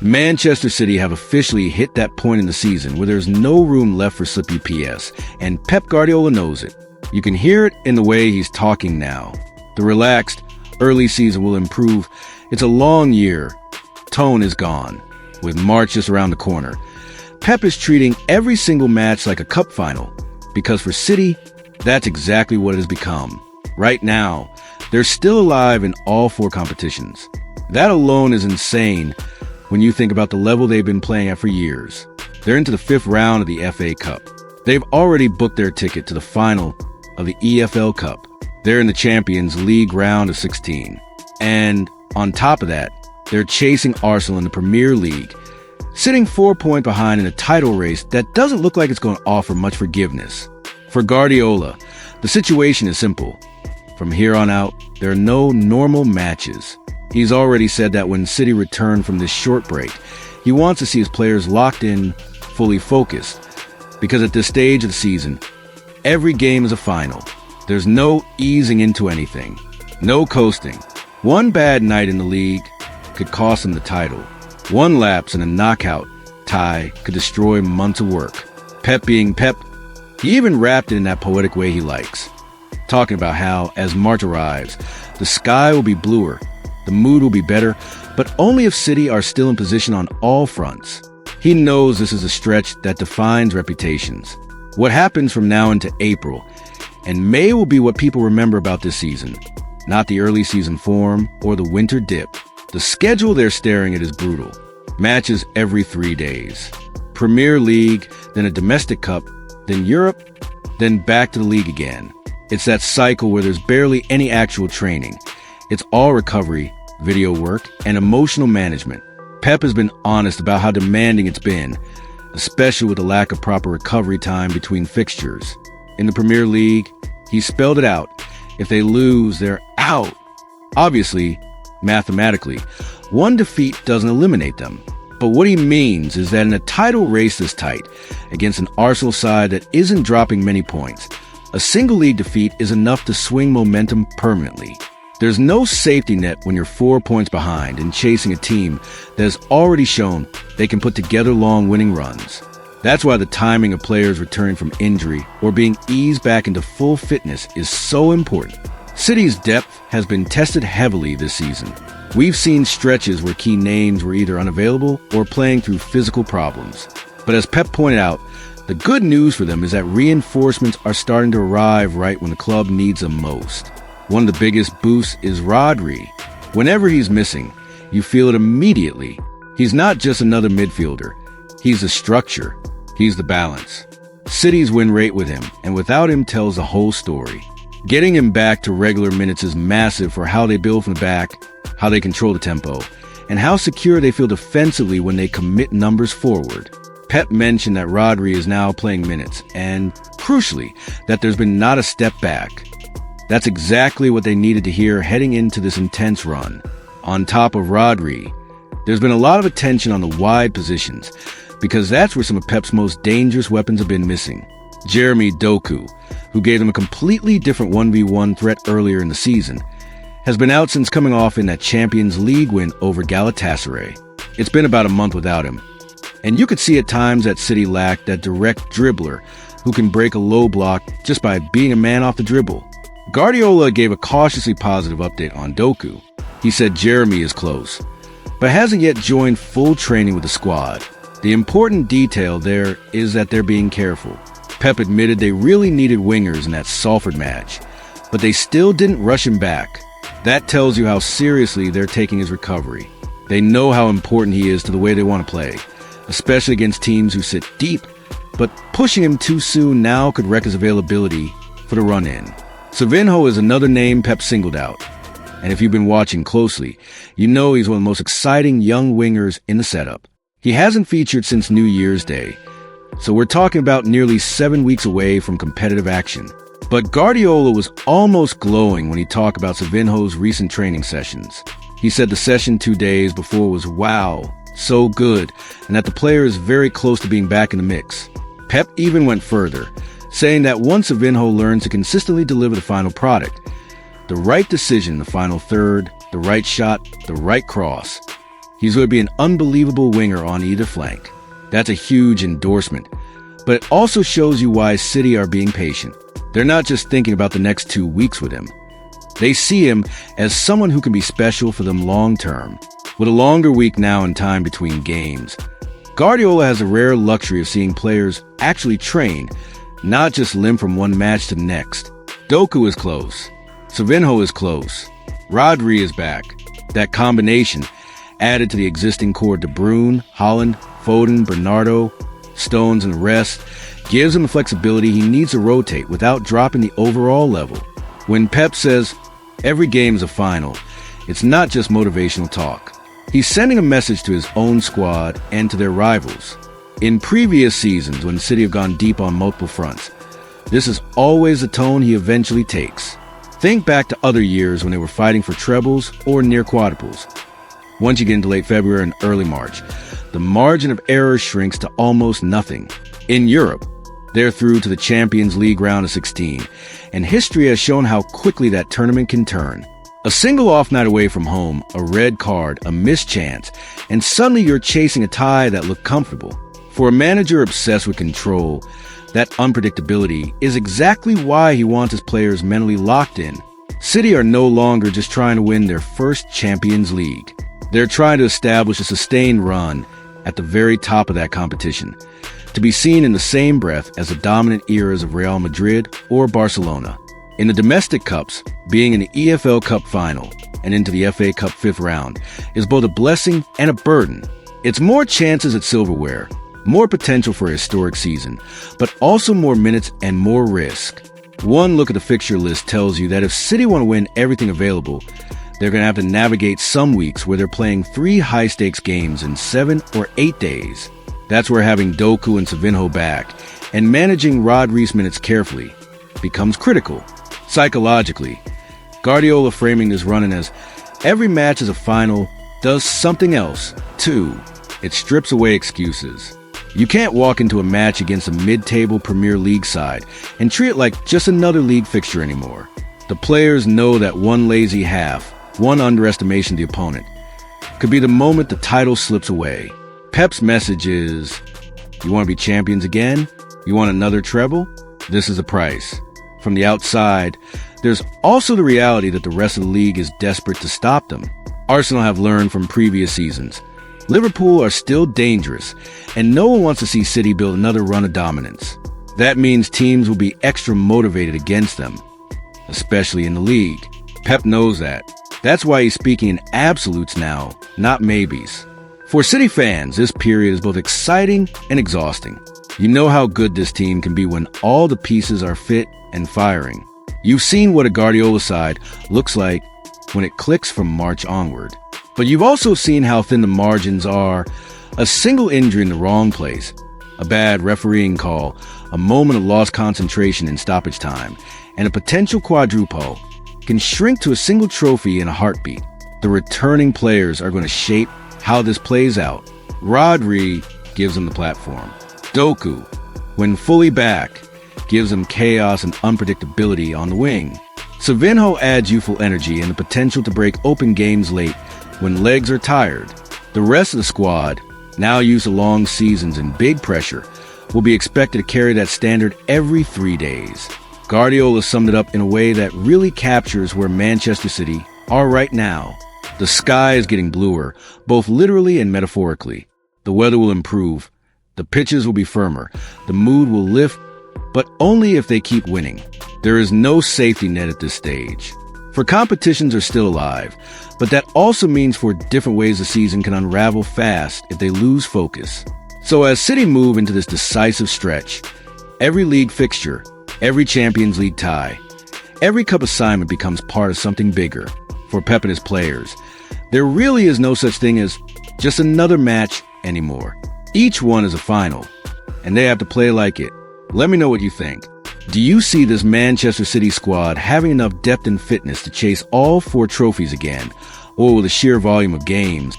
Manchester City have officially hit that point in the season where there's no room left for slippy PS, and Pep Guardiola knows it. You can hear it in the way he's talking now. The relaxed, early season will improve. It's a long year. Tone is gone, with March just around the corner. Pep is treating every single match like a cup final, because for City, that's exactly what it has become. Right now, they're still alive in all 4 competitions. That alone is insane when you think about the level they've been playing at for years. They're into the 5th round of the FA Cup. They've already booked their ticket to the final of the EFL Cup. They're in the Champions League round of 16. And on top of that, they're chasing Arsenal in the Premier League, sitting 4 points behind in a title race that doesn't look like it's going to offer much forgiveness. For Guardiola, the situation is simple. From here on out, there are no normal matches. He's already said that when City return from this short break, he wants to see his players locked in, fully focused. Because at this stage of the season, every game is a final. There's no easing into anything, no coasting. One bad night in the league could cost him the title. One lapse in a knockout tie could destroy months of work. Pep being Pep, he even wrapped it in that poetic way he likes, talking about how, as March arrives, the sky will be bluer, the mood will be better, but only if City are still in position on all fronts. He knows this is a stretch that defines reputations. What happens from now into April and May will be what people remember about this season, not the early season form or the winter dip. The schedule they're staring at is brutal. Matches every 3 days. Premier League, then a domestic cup, then Europe, then back to the league again. It's that cycle where there's barely any actual training. It's all recovery, video work, and emotional management. Pep has been honest about how demanding it's been, especially with the lack of proper recovery time between fixtures. In the Premier League, he spelled it out. If they lose, they're out. Obviously, mathematically, one defeat doesn't eliminate them. But what he means is that in a title race this tight, against an Arsenal side that isn't dropping many points, a single league defeat is enough to swing momentum permanently. There's no safety net when you're 4 points behind and chasing a team that has already shown they can put together long winning runs. That's why the timing of players returning from injury or being eased back into full fitness is so important. City's depth has been tested heavily this season. We've seen stretches where key names were either unavailable or playing through physical problems. But as Pep pointed out, the good news for them is that reinforcements are starting to arrive right when the club needs them most. One of the biggest boosts is Rodri. Whenever he's missing, you feel it immediately. He's not just another midfielder. He's the structure. He's the balance. City's win rate with him, and without him, tells the whole story. Getting him back to regular minutes is massive for how they build from the back, how they control the tempo, and how secure they feel defensively when they commit numbers forward. Pep mentioned that Rodri is now playing minutes, and, crucially, that there's been not a step back. That's exactly what they needed to hear heading into this intense run. On top of Rodri, there's been a lot of attention on the wide positions, because that's where some of Pep's most dangerous weapons have been missing. Jeremy Doku, who gave them a completely different 1v1 threat earlier in the season, has been out since coming off in that Champions League win over Galatasaray. It's been about a month without him. And you could see at times that City lacked that direct dribbler who can break a low block just by being a man off the dribble. Guardiola gave a cautiously positive update on Doku. He said Jeremy is close, but hasn't yet joined full training with the squad. The important detail there is that they're being careful. Pep admitted they really needed wingers in that Salford match, but they still didn't rush him back. That tells you how seriously they're taking his recovery. They know how important he is to the way they want to play, especially against teams who sit deep, but pushing him too soon now could wreck his availability for the run-in. Savinho is another name Pep singled out, and if you've been watching closely, you know he's one of the most exciting young wingers in the setup. He hasn't featured since New Year's Day, so we're talking about nearly 7 weeks away from competitive action. But Guardiola was almost glowing when he talked about Savinho's recent training sessions. He said the session 2 days before was wow, so good, and that the player is very close to being back in the mix. Pep even went further, saying that once Savinho learns to consistently deliver the final product, the right decision, the final third, the right shot, the right cross, He's going to be an unbelievable winger on either flank. That's a huge endorsement. But it also shows you why City are being patient. They're not just thinking about the next 2 weeks with him. They see him as someone who can be special for them long term. With a longer week now and time between games, Guardiola has a rare luxury of seeing players actually train, not just limp from one match to the next. Doku is close. Savinho is close. Rodri is back. That combination, added to the existing core De Bruyne, Haaland, Foden, Bernardo, Stones, and the rest, gives him the flexibility he needs to rotate without dropping the overall level. When Pep says every game is a final, it's not just motivational talk. He's sending a message to his own squad and to their rivals. In previous seasons, when City have gone deep on multiple fronts, this is always the tone he eventually takes. Think back to other years when they were fighting for trebles or near quadruples. Once you get into late February and early March, the margin of error shrinks to almost nothing. In Europe, they're through to the Champions League round of 16, and history has shown how quickly that tournament can turn. A single off night away from home, a red card, a missed chance, and suddenly you're chasing a tie that looked comfortable. For a manager obsessed with control, that unpredictability is exactly why he wants his players mentally locked in. City are no longer just trying to win their first Champions League. They're trying to establish a sustained run at the very top of that competition, to be seen in the same breath as the dominant eras of Real Madrid or Barcelona. In the domestic cups, being in the EFL Cup final and into the FA Cup fifth round is both a blessing and a burden. It's more chances at silverware, more potential for a historic season, but also more minutes and more risk. One look at the fixture list tells you that if City want to win everything available, they're going to have to navigate some weeks where they're playing 3 high-stakes games in 7 or 8 days. That's where having Doku and Savinho back and managing Rodri's minutes carefully becomes critical. Psychologically, Guardiola framing this run-in as every match is a final does something else, too. It strips away excuses. You can't walk into a match against a mid-table Premier League side and treat it like just another league fixture anymore. The players know that one lazy half, one underestimation of the opponent, could be the moment the title slips away. Pep's message is, you want to be champions again? You want another treble? This is the price. From the outside, there's also the reality that the rest of the league is desperate to stop them. Arsenal have learned from previous seasons. Liverpool are still dangerous, and no one wants to see City build another run of dominance. That means teams will be extra motivated against them, especially in the league. Pep knows that. That's why he's speaking in absolutes now, not maybes. For City fans, this period is both exciting and exhausting. You know how good this team can be when all the pieces are fit and firing. You've seen what a Guardiola side looks like when it clicks from March onward. But you've also seen how thin the margins are. A single injury in the wrong place, a bad refereeing call, a moment of lost concentration in stoppage time, and a potential quadruple can shrink to a single trophy in a heartbeat. The returning players are going to shape how this plays out. Rodri gives them the platform. Doku, when fully back, gives them chaos and unpredictability on the wing. Savinho adds youthful energy and the potential to break open games late when legs are tired. The rest of the squad, now used to long seasons and big pressure, will be expected to carry that standard every 3 days. Guardiola summed it up in a way that really captures where Manchester City are right now. The sky is getting bluer, both literally and metaphorically. The weather will improve. The pitches will be firmer. The mood will lift, but only if they keep winning. There is no safety net at this stage. For competitions are still alive, but that also means for different ways the season can unravel fast if they lose focus. So as City move into this decisive stretch, every league fixture, every Champions League tie, every cup assignment becomes part of something bigger. For Pep and his players, there really is no such thing as just another match anymore. Each one is a final, and they have to play like it. Let me know what you think. Do you see this Manchester City squad having enough depth and fitness to chase all 4 trophies again, or will the sheer volume of games